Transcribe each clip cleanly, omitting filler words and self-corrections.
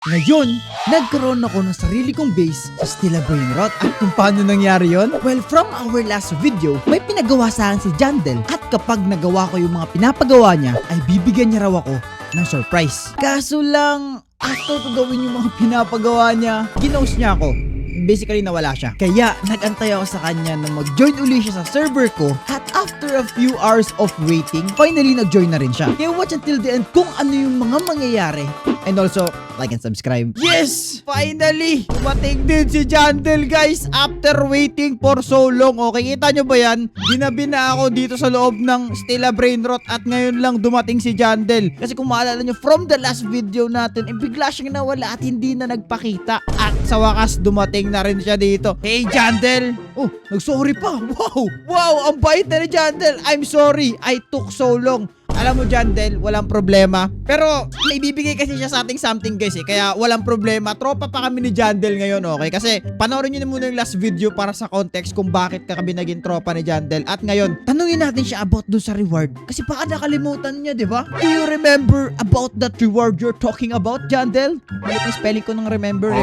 Ngayon, nagkaroon ako ng sarili kong base sa Stella Brainrot. At kung paano nangyari yon? Well, from our last video, may pinagawa sa akin si Jandel. At kapag nagawa ko yung mga pinapagawa niya, ay bibigyan niya raw ako ng surprise. Kaso lang, after ko gawin yung mga pinapagawa niya, ginost niya ako. Basically, nawala siya. Kaya, nag-antay ako sa kanya na mag-join uli siya sa server ko. At after a few hours of waiting, finally nag-join na rin siya. Kaya watch until the end kung ano yung mga mangyayari. And also, like and subscribe. Yes! Finally! Dumating din si Jandel, guys! After waiting for so long. Okay, kita nyo ba yan? Ginabi na ako dito sa loob ng Stella Brainrot at ngayon lang dumating si Jandel. Kasi kung maalala nyo, from the last video natin, bigla siyang nawala at hindi na nagpakita. At sa wakas, dumating na rin siya dito. Hey, Jandel! Oh, nag-sorry pa! Wow! Wow! Ang bait na ni Jandel! I'm sorry! I took so long. Alam mo, Jandel, walang problema. Pero, may bibigay kasi siya sa ating something, guys, eh. Kaya, walang problema. Tropa pa kami ni Jandel ngayon, okay? Kasi, panoorin nyo na muna yung last video para sa context kung bakit ka kami naging tropa ni Jandel. At ngayon, tanungin natin siya about doon sa reward. Kasi baka nakalimutan niya, di ba? Do you remember about that reward you're talking about, Jandel? Malit na spelling ko ng remember.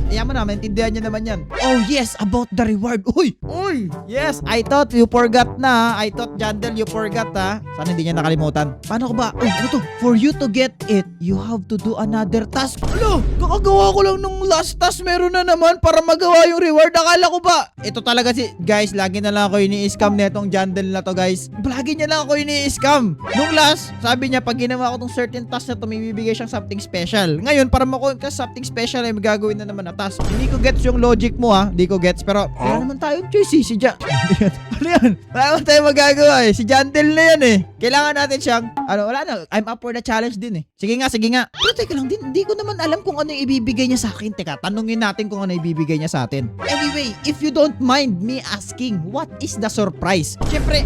Ayan mo na, maintindihan niya naman yan. Oh, yes, about the reward. Uy! Uy! Yes, I thought you forgot na. I thought, Jandel, you forgot, ha? Sana hindi niya nakalimutan. Paano ko ba? Oh, ito. For you to get it, you have to do another task. Alo, kakagawa ko lang nung last task. Meron na naman para magawa yung reward. Akala ko ba? Ito talaga si... Guys, lagi na lang ako ini-scam netong Jandel na to, guys. Lagi niya lang ako ini-scam. Nung last, sabi niya, pag ginawa ko tong certain task na to, may bibigay siyang something special. Ngayon, para makuha ka something special, ay magagawin na naman na task. Hindi ko gets yung logic mo, ha? Hindi ko gets. Pero, wala naman tayong choice, si ano yan? Wala naman tayong magagawa, eh. Si Jandel na yan, eh. Kailangan natin siyang, wala na. I'm up for the challenge din, eh. Sige nga. Pero teka lang din, hindi ko naman alam kung ano yung ibibigay niya sa akin. Teka, tanungin natin kung ano ibibigay niya sa atin. Anyway, if you don't mind me asking, what is the surprise? Siyempre,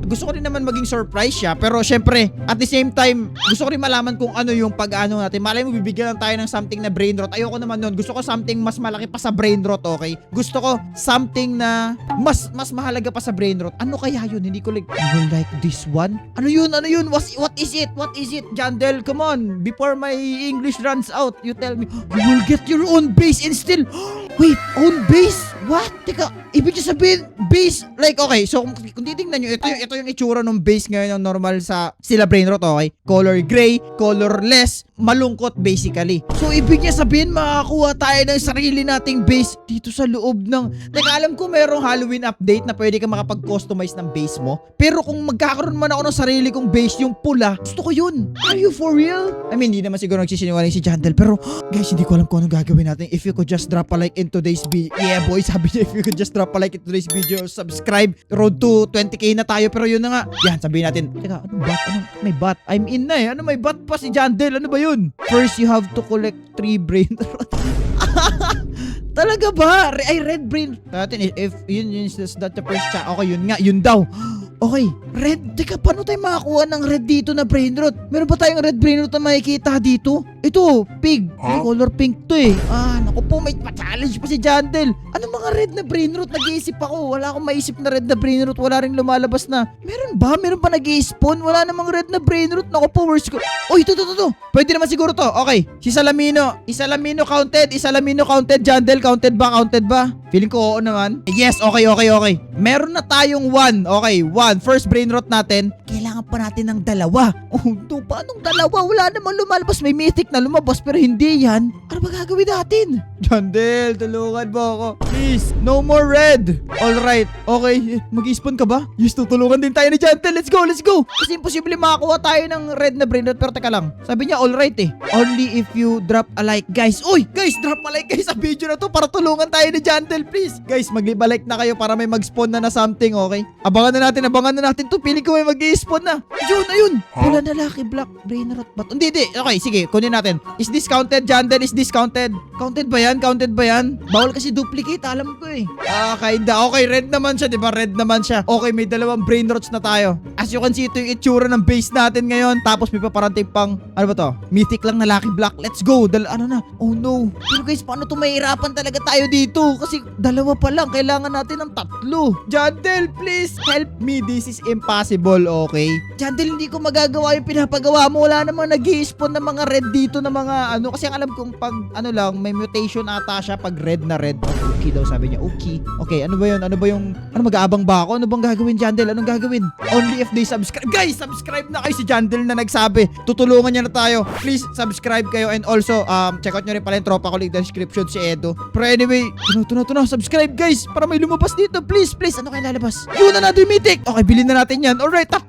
gusto ko rin naman maging surprise siya. Pero siyempre, at the same time, gusto ko rin malaman kung ano yung pag-ano natin. Malay mo, bibigyan lang tayo ng something na brain rot. Ayoko naman nun. Gusto ko something mas malaki pa sa brain rot, okay? Gusto ko something na mas mahalaga pa sa brain rot. Ano kaya yun? Hindi ko like, you will like this one? Ano yun? What is it? Jandel, come on. Before my English runs out, you tell me, you will get your own base and still, wait, own base? What? Teka, ibig sabihin, base, like, okay, so kung titingnan nyo, ito yung itsura ng base ngayon ng normal sa Stella Brainrot, okay? Color gray, colorless, malungkot basically. So, ibig niya sabihin, makakuha tayo ng sarili nating base dito sa loob ng... Teka, alam ko merong Halloween update na pwede ka makapag-customize ng base mo. Pero kung magkakaroon man ako ng sarili kong base, yung pula, gusto ko yun. Are you for real? Hindi naman siguro nagsisinungaling si Jandel. Pero, guys, hindi ko alam kung anong gagawin natin. If you could just drop a like in today's video. Yeah, boy, sabi niya, if you could just drop a like in today's video, subscribe. Road to 20k na tayo. Pero yun na nga. Yan, sabihin natin. Teka, ano bot? May bot? I'm in na eh. Ano may bot pa si Jandel? Ano ba yun? First, you have to collect 3 brain rot. Talaga ba? Ay, red brain. Natin, if yun is that the first chat. Okay, yun nga. Yun daw. Okay, red. Teka, paano tayo makakuha ng red dito na brain rot? Meron ba tayong red brain rot na makikita dito? Ito, pig. Color pink to eh. Naku po, may pa-challenge pa si Jandel. Ano mga red na brain rot? Nag-iisip ako. Wala akong maisip na red na brain rot. Wala rin lumalabas na. Meron ba? Meron pa nag-i-spawn? Wala namang red na brain rot. Naku po, worst ko. Oh, ito. Pwede naman siguro to. Okay, si Salamino. Isalamino counted. Jandel, counted ba? Feeling ko oo naman. Yes, okay. Meron na tayong 1. Okay, 1. First brain rot natin. Kailangan pa natin ng 2. Oh, paanong 2? Wala namang lumalabas. May mythic na lumabas pero hindi yan. Ano ba gagawin natin? Jandel, tulungan mo ako. Please, no more red. Alright, okay. Mag-i-spawn ka ba? Yes, tutulungan din tayo ni Jandel. Let's go. Kasi imposible makakuha tayo ng red na brain rot. Pero teka lang. Sabi niya, alright eh. Only if you drop a like, guys. Uy, guys, drop a like guys sa video na to para tulungan tayo ni Jandel, please. Guys, mag-like na kayo para may mag-spawn na something, okay? Abangan na natin to. Pili ko may mag-i-spawn na. Ayun. Wala na laki black brain rot ba? Hindi. Okay, sige, kunin natin. Is this counted, Jandel? Is this counted? Counted ba yan? Bawal kasi duplicate. alam ko eh. Kinda. Okay, red naman siya, di ba? Red naman siya. Okay, may dalawang brain rots na tayo. As you can see, ito yung itsura ng base natin ngayon. Tapos may paparanting pang, ano ba to? Mythic lang na Lucky Block. Let's go. Ano na? Oh no. Pero guys, paano to mahirapan talaga tayo dito? Kasi dalawa pa lang. Kailangan natin ng 3. Jandel, please help me. This is impossible, okay? Jandel, hindi ko magagawa yung pinapagawa mo. Wala namang nag-i-spawn ng mga red dito na mga ano. Kasi ang alam kong pag ano lang, may mutation ata siya pag red na red. Okay daw, sabi niya. Okay. Okay, ano ba yun? Ano mag-aabang ba ako? Ano bang gagawin, Jandel? Anong gagawin? Only if they subscribe. Guys, subscribe na kayo, si Jandel na nagsabi. Tutulungan niya na tayo. Please, subscribe kayo. And also, check out nyo rin pala yung tropa ko, link description, si Edo. Pero anyway, tuno, subscribe guys, para may lumabas dito. Please, ano kayo lalabas? Yun na natin, mythic. Okay, bilhin na natin yan. Alright, 3.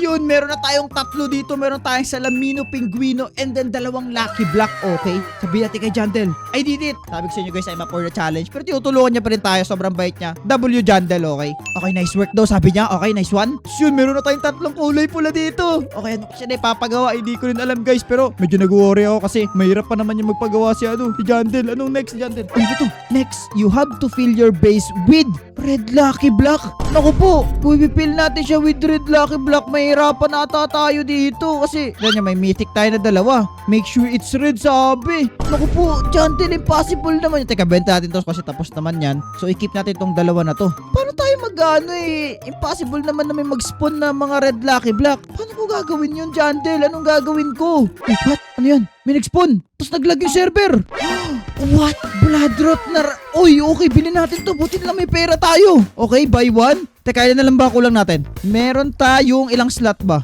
Ayun, meron na tayong 3 dito. Meron tayong Salamino, Pinguino, and then 2 Lucky Block. Okay, sabihin natin kay Jandel, I did it. Sabi ko sa inyo guys, I'm up for the challenge. Pero tinutulungan niya pa rin tayo. Sobrang bait niya. W Jandel, okay? Okay, nice work daw, sabi niya. Okay, nice one. Yun, meron na tayong 3 kulay pula dito. Okay, ano siya na ipapagawa? Hindi ko rin alam guys, pero medyo nag-worry ako kasi mahirap pa naman yung magpagawa si Jandel. Anong next, Jandel? Ano ba to? Next, you have to fill your base with red Lucky Block. Naku po, pipil natin siya with red Lucky Block. Mahirapan ata tayo dito kasi ganyan, may mythic tayo na 2. Make sure it's red, sabi. Naku po, Jandel, impossible naman. Teka, benta natin to kasi tapos naman yan. So, i-keep natin tong 2 na to. Paano tayo impossible naman na may mag-spawn na mga red Lucky Block. Paano ko gagawin yun, Jandel? Anong gagawin ko? Wait, what? Ano yan? May nag-spawn. Tapos naglag yung server. What? Bloodrot na... Uy, okay, bilhin natin to. Buti na lang may pera tayo. Okay, buy 1. Teka, ilan na lang ba kulang natin? Meron tayong ilang slot ba?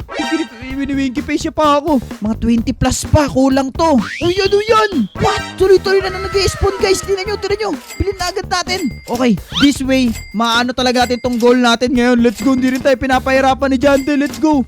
Winiwinky face siya pa ako. Mga 20 plus pa, kulang to. Uy, ano yan? What? Tuloy-tuloy na nag-i-spawn guys. Tingnan nyo. Bilhin na agad natin. Okay, this way, maano talaga natin tong goal natin ngayon. Let's go, hindi rin tayo pinapahirapan ni Jandel. Let's go,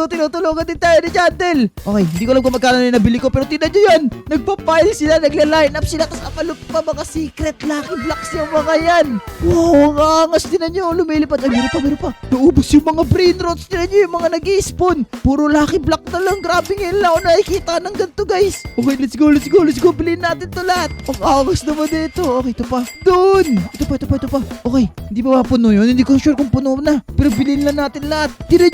tinutulungan din tayo ni Jandel. Okay, hindi ko alam kung magkano na nabili ko, pero tingnan nyo yan. Nagpa-pile sila, nagla-line up sila, tapos apalok pa mga secret Lucky Blocks yung mga yan. Wow, ang angas. Tingnan nyo, lumilipad. Ay, meron pa. Naubos yung mga brain rots. Tingnan nyo yung mga nag-i-spawn. Puro Lucky Block na lang. Grabe ngayon lang ako nakikita ng ganito guys. Okay, let's go. Bilhin natin to lahat. Ang angas naman dito. Okay, ito pa. Doon. Ito pa. Okay, hindi pa puno yun. Hindi ko sure kung puno na. Pero bilhin lang natin lahat. Tingnan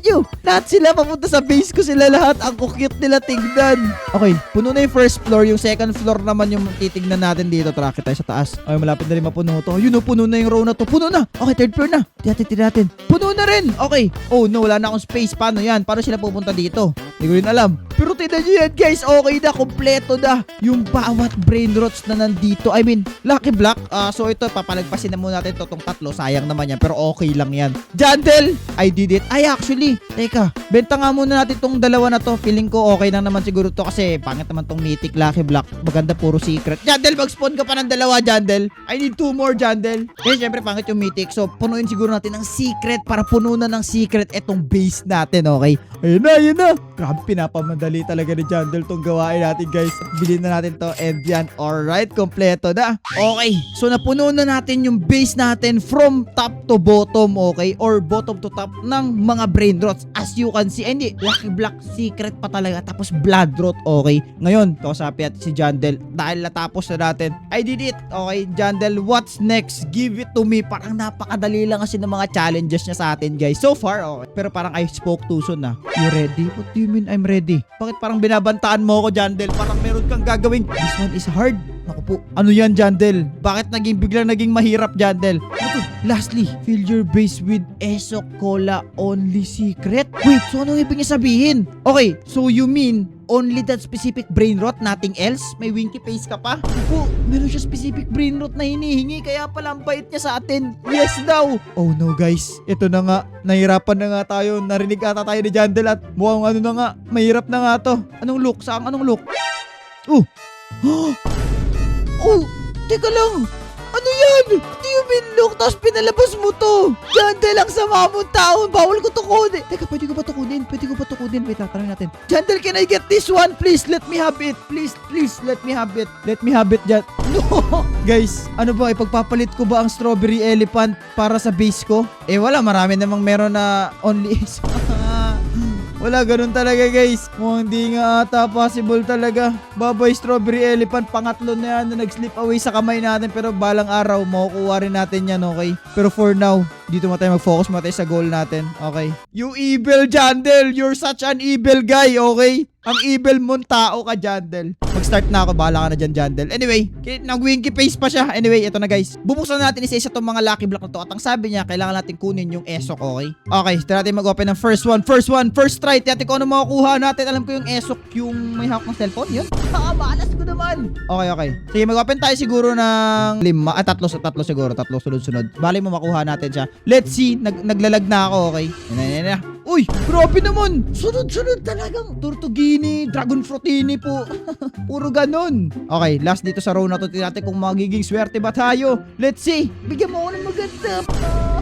nyo. Lahat sila papunta sa base ko sila lahat. Ang cute nila tignan. Okay, puno na yung first floor. Yung second floor naman yung titignan natin dito. Trakit tayo sa taas. Okay, malapit na rin mapuno to. Yun o, puno na yung row na to. Puno na. Okay, third floor na. Tingnan natin. Puno na rin. Okay. Oh no, wala na akong space. Paano yan? Paano sila pupunta dito? Hindi ko rin alam. Pero tingnan nyo yan guys. Okay na. Kompleto na. Yung bawat brain rots na nandito. I mean, Lucky Block. So ito, papalagpasin na muna natin to, tong 3. Sayang naman yan. Pero okay lang yan. Jandel, I did it. Ay, actually, teka. Benta nga muna natin tong 2 na to. Feeling ko okay lang naman siguro to kasi pangit naman tong mythic Lucky Block. Maganda, puro secret. Jandel, mag-spawn ka pa ng 2, Jandel. I need 2 more, Jandel. Kasi syempre, pangit yung mythic. So, punuin siguro natin ng secret para puno na ng secret etong base natin, okay? Ayun na. Grabe, pinapamadali talaga ni Jandel tong gawain natin, guys. Bilhin na natin to and yan. Alright, kompleto na. Okay, so napuno na natin yung base natin from top to bottom, okay? Or bottom to top ng mga brain rots. As you can see, hindi, Lucky Block secret pa talaga. Tapos blood rot, okay? Ngayon, kausapin natin si Jandel. Dahil natapos na natin, I did it. Okay, Jandel, what's next? Give it to me. Parang napakadali lang kasi ng mga challenges niya sa atin, guys. So far, okay. Pero parang I spoke too soon na. You ready? What do you mean I'm ready? Bakit parang binabantaan mo ako, Jandel? Parang meron kang gagawin. This one is hard. Naku po. Ano yan, Jandel? Bakit biglang naging mahirap, Jandel? Lastly, fill your base with Eso Cola only secret. Wait, so anong ibig niya sabihin? Okay, so you mean only that specific brain rot, nothing else? May winky face ka pa? Opo, meron siya specific brain rot na hinihingi, kaya pala ang bait niya sa atin. Yes daw. Oh no guys, ito na nga. Nahirapan na nga tayo. Narinig ata tayo ni Jandel at mukhang ano na nga. Mahirap na nga to. Anong look? Saan? Anong look? Oh! Oh! Teka lang! Ano yan? Do you mean look? Tapos pinalabas mo to. Jandel, ang sama mong tao. Bawal ko to kunin. Teka, pwede ko ba to kunin? Wait, tanong natin. Jandel, can I get this one? Please, let me have it. Please, let me have it. Let me have it, Jandel. No! Guys, ano ba? Ipagpapalit ko ba ang strawberry elephant para sa base ko? Eh, wala. Marami namang meron na only Wala, ganun talaga guys. Hindi nga ata possible talaga. Baboy strawberry elephant, pangatlo na yan na nag-slip away sa kamay natin. Pero balang araw, makukuha rin natin yan, okay? Pero for now, dito mo tayo mag-focus mo tayo sa goal natin. Okay. You evil Jandel! You're such an evil guy, okay? Ang evil mong tao ka, Jandel. Mag-start na ako. Bahala ka na dyan, Jandel. Anyway, nag-winky face pa siya. Anyway, ito na guys. Bubuksan natin isa-isa itong mga lucky block na to. At ang sabi niya, kailangan natin kunin yung esok, okay? Okay, tira natin mag-open ng first one. First try. Tiyatin ko ano makukuha natin. Alam ko yung esok, yung may hawak ng cellphone. Yun. Malas ko naman. Okay. Sige, mag-open tayo siguro ng tatlo siguro. Tatlo sunod-sunod. Bali mo makuha natin siya. Let's see. Naglalag na ako, okay? Yan. Uy, grabe naman. Sunod-sunod talagang Tortugini, Dragon Fruitini po. Puro ganun. Okay, last dito sa row na to. Tingnan natin kung magiging swerte ba tayo. Let's see. Bigyan mo ako ng maganda.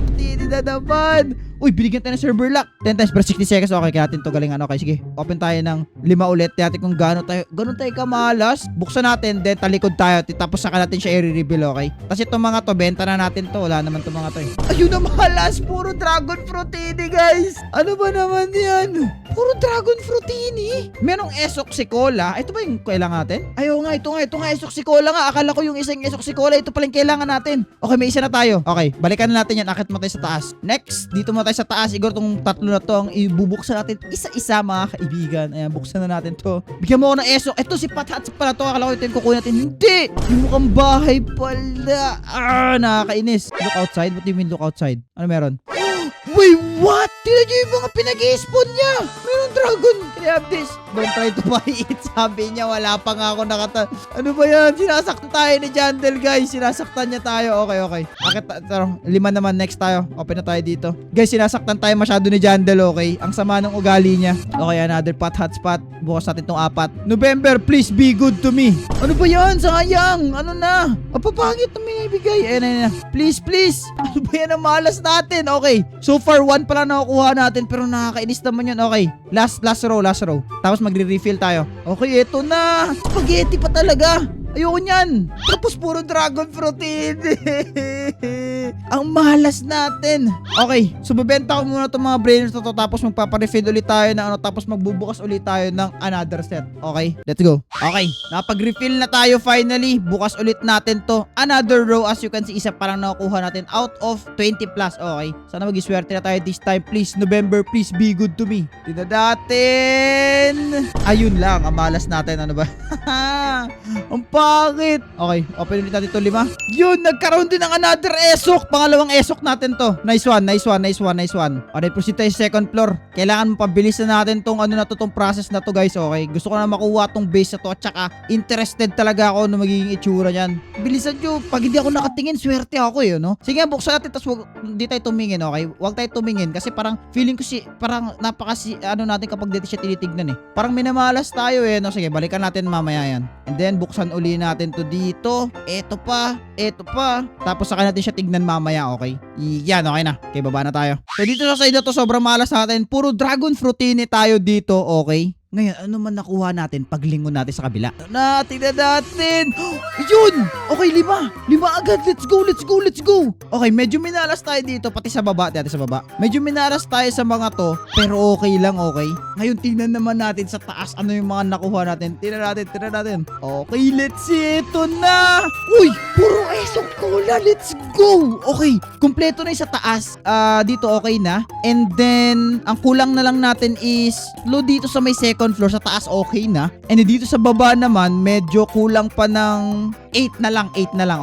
Hindi na naman. Uy, binigyan tayo ng server lock. 10 times per 60 seconds. Okay, kaya natin to galingan. Okay, sige. Open tayo ng 5 ulit. Tingnan natin kung ganun tayo kamalas. Buksan natin, then talikod tayo. Tapos saka natin siya i-reveal, okay? Kasi itong mga to, benta na natin to. Wala naman itong mga to eh. Ayun na malas. Puro Dragon Fruitini, guys. Ano ba naman yan? Puro Dragon Fruitini. Merong esok si Cola. Ito ba yung kailangan natin? Ayaw nga, ito nga esok si Cola nga. Akala ko yung isang esok si Cola. Ito pala yung kailangan natin. Okay, may isa na tayo. Okay, balikan na natin yan. Akit mo tayo sa taas. Next, dito mo tayo sa taas. Igor, tong tatlo na to ang ibubuksan natin isa-isa, mga kaibigan. Ayan, buksan na natin to. Bigyan mo ako ng esok. Ito si Pathats pala to. Akala ko ito yung kukunin natin. Hindi! Yung mukhang bahay pala. Nakakainis. Look outside? What do you mean look outside? Ano meron? Wait, what? Tignan nyo yung mga pinag-i-spawn niya. Mayroong dragon. Can I have this? Don't try to buy it. Sabi niya, wala pa nga ako Ano ba yan? Sinasaktan tayo ni Jandel, guys. Sinasaktan niya tayo. Okay. Bakit? 5 naman. Next tayo. Open na tayo dito. Guys, sinasaktan tayo masyado ni Jandel, okay? Ang sama ng ugali niya. Okay, another hotspot. Bukas natin tong 4. November, please be good to me. Ano ba yan? Sayang. Ano na? Papangit na may ibigay. Ayan. Please. Ano ba yan ang malas natin? Okay. So far, 1 pala nakukuha natin. Pero nakakainis naman yun. Okay. Last row. Tapos magre-refill tayo. Okay, eto na. Spaghetti pa talaga. Ayoko niyan. Tapos puro dragon fruit. Ang malas natin. Okay, so bebenta ko muna itong mga brainers na to. Tapos magpaparefill ulit tayo ng tapos magbubukas ulit tayo ng another set. Okay, let's go. Okay, napag-refill na tayo finally. Bukas ulit natin to. Another row, as you can see, isa pa lang nakukuha natin out of 20 plus. Okay, sana mag-iswerte na tayo this time. Please, November, please be good to me. Tignan natin. Ayun lang, ang malas natin. Ano ba? Ang pangit. Okay, open ulit natin ito 5. Yun, nagkaroon din ng another esok. Pangalawang esok natin to. Nice one. Okay, proceed tayo sa second floor. Kailangan mapabilis na natin tong tong process na to, guys. Okay, gusto ko na makuha tong base na to. At saka, interested talaga ako na magiging itsura niyan. Bilisan nyo. Pag hindi ako nakatingin, swerte ako no? Sige, buksan natin. Tapos hindi tayo tumingin, okay? Huwag tayo tumingin. Kasi parang feeling ko parang natin kapag dito siya tinitignan eh. Parang minamalas tayo no? Sige, balikan natin mamaya yan. And then, buksan uli natin to dito. Eto pa. Tapos saka natin siya tignan mamaya, okay? Yan, okay na. Okay, baba na tayo. So, dito sa side na to, sobrang malas natin. Puro dragon fruitini tayo dito, okay? Ngayon, ano man nakuha natin paglingon natin sa kabila? Tignan natin. Yun! Okay, 5 agad. Let's go. Okay, medyo minalas tayo dito, pati sa baba. Medyo minalas tayo sa mga to, pero okay lang, okay? Ngayon, tingnan naman natin sa taas ano yung mga nakuha natin. Tingnan natin. Okay, let's see. Ito na. Uy, puro esok cola. Let's go. Okay, kumpleto na yung sa taas. Dito okay na. And then, ang kulang na lang natin is dito sa may second floor, sa taas okay na. And dito sa baba naman, medyo kulang pa ng 8 na lang,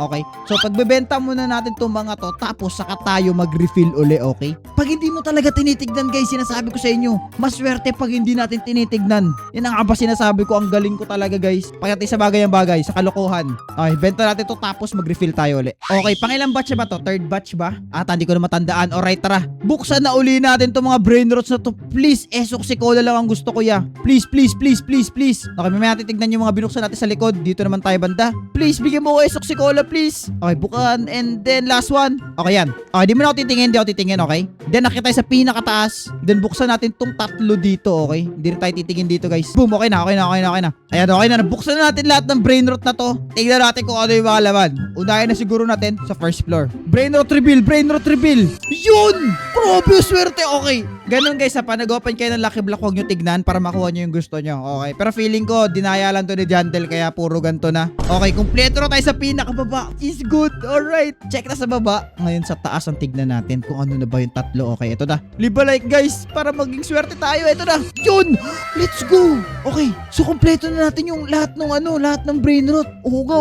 okay? So, pagbebenta muna natin itong mga to, tapos saka tayo mag-refill uli, okay? Pag hindi mo talaga tinitignan, guys, sinasabi ko sa inyo, maswerte pag hindi natin tinitignan. Yan ang sinasabi ko, ang galing ko talaga, guys. Pagdating sa bagay ang bagay, sa kalokohan. Okay, benta natin to, tapos mag-refill tayo uli. Okay, pangilang batch ba to? Third batch ba? Hindi ko na matandaan. Alright, tara. Buksan na uli natin itong mga brain rots na to. Please, esok si Cola lang ang gusto ko, ya. Please. Okay, may titignan yung mga binuksan natin sa likod. Dito naman tayo banda. Please, bigyan mo ko esok si Cola, please. Okay, bukan. And then, last one. Okay, yan. Okay, di mo na ako titingin, okay? Then, nakita tayo sa pinakataas. Then, buksan natin tong 3 dito, okay? Hindi rin tayo titingin dito, guys. Boom, okay na. Ayan, okay na. Buksan na natin lahat ng brain rot na to. Tingnan natin kung ano yung mga laman. Unahin na siguro natin sa first floor. Brain rot reveal. Yun! Grabe, swerte. Okay. Ganun guys, sa nag-open kayo ng Lucky Block, huwag nyo tignan para makuha nyo yung gusto nyo. Okay. Pero feeling ko, dinaya lang to ni Jandel kaya puro ganito na. Okay, kumpleto na tayo sa pinakababa. Is good. Alright. Check na sa baba. Ngayon sa taas ang tignan natin kung ano na ba yung tatlo. Okay, ito na. Liba like guys, para maging swerte tayo. Ito na. Yun. Let's go. Okay. So, kumpleto na natin yung lahat ng brain rot. Uga.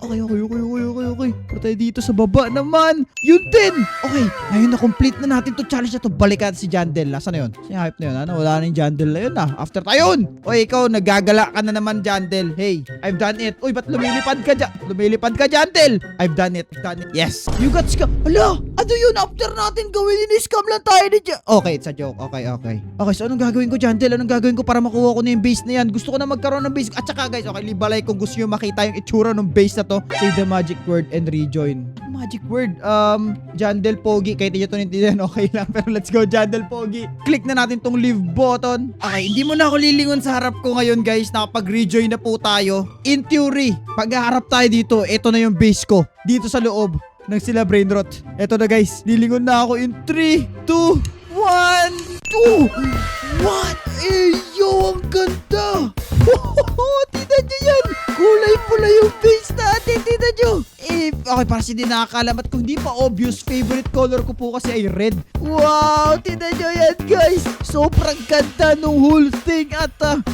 Okay. Pero tayo dito sa baba naman. Yun din. Okay. Ngayon na-complete na natin to challenge na to. Balik natin si Jandel. Nasaan na yun? Si hype na yun. Ano? Wala na yung Jandel na yun ah. After tayo yun. Oy, ikaw, nagagala ka na naman, Jandel. Hey, I've done it. Uy, ba't lumilipad ka dyan? Lumilipad ka, Jandel. I've done it. Yes. You got scam. Ala, ano yun? After natin gawin, ini-scam lang tayo ni Okay, it's a joke. Okay. Okay, so anong gagawin ko, Jandel? Anong gagawin ko para makuha ko na yung base na yan? Gusto ko na magkaroon ng base. At saka guys, okay, libalay kung gusto nyo makita yung itsura ng base na to. Say the magic word and rejoin. Magic word. Jandel Pogi. Kahit nyo ito nintindihan, okay lang. Pero let's go, Jandel Pogi. Click na natin tong leave button. Okay, hindi mo na ako lilingon sa harap ko ngayon, guys. Nakapag-rejoin na po tayo. In theory, pag-harap tayo dito, ito na yung base ko. Dito sa loob ng sila Brainrot. Ito na, guys. Lilingon na ako in 3, 2, 1, 2. What? Yo, ang ganda. Tignan nyo yan. Kulay pula yung base natin. Tignan nyo. Okay, para hindi nakakalam at kung di pa obvious, favorite color ko po kasi ay red. Wow, tignan nyo yan, guys. Sobrang ganda nung whole thing at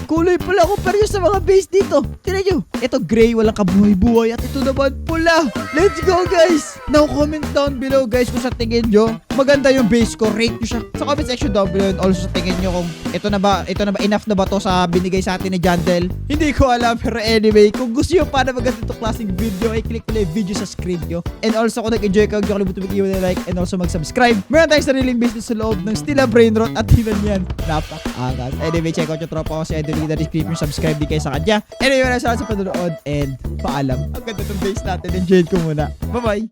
kulay pula ko pero yung sa mga base dito. Tignan nyo. Ito gray, walang kabuhay-buhay at ito naman pula. Let's go, guys. Now, comment down below, guys, kung sa tingin nyo maganda yung base ko. Rate nyo siya sa comment section down below and also sa tingin nyo kung ito na ba enough na ba to sa binigay sa atin ni Jandel. Hindi ko alam pero anyway, kung gusto nyo pa na maganda itong klaseng video ay click mo na yung video sa screen nyo. And also kung nag-enjoy ka, huwag nyo kalimutan mag-iwan na like and also mag-subscribe. Meron tayong sariling business sa loob ng Stila Brainrot at even yan, napak-angas. Anyway, check out yung tropa ko si Idol Leader Description, subscribe din kayo sa kanya. Anyway, maraming salamat sa panonood and paalam. Ang ganda itong base natin. Enjoy ko muna. Bye-bye!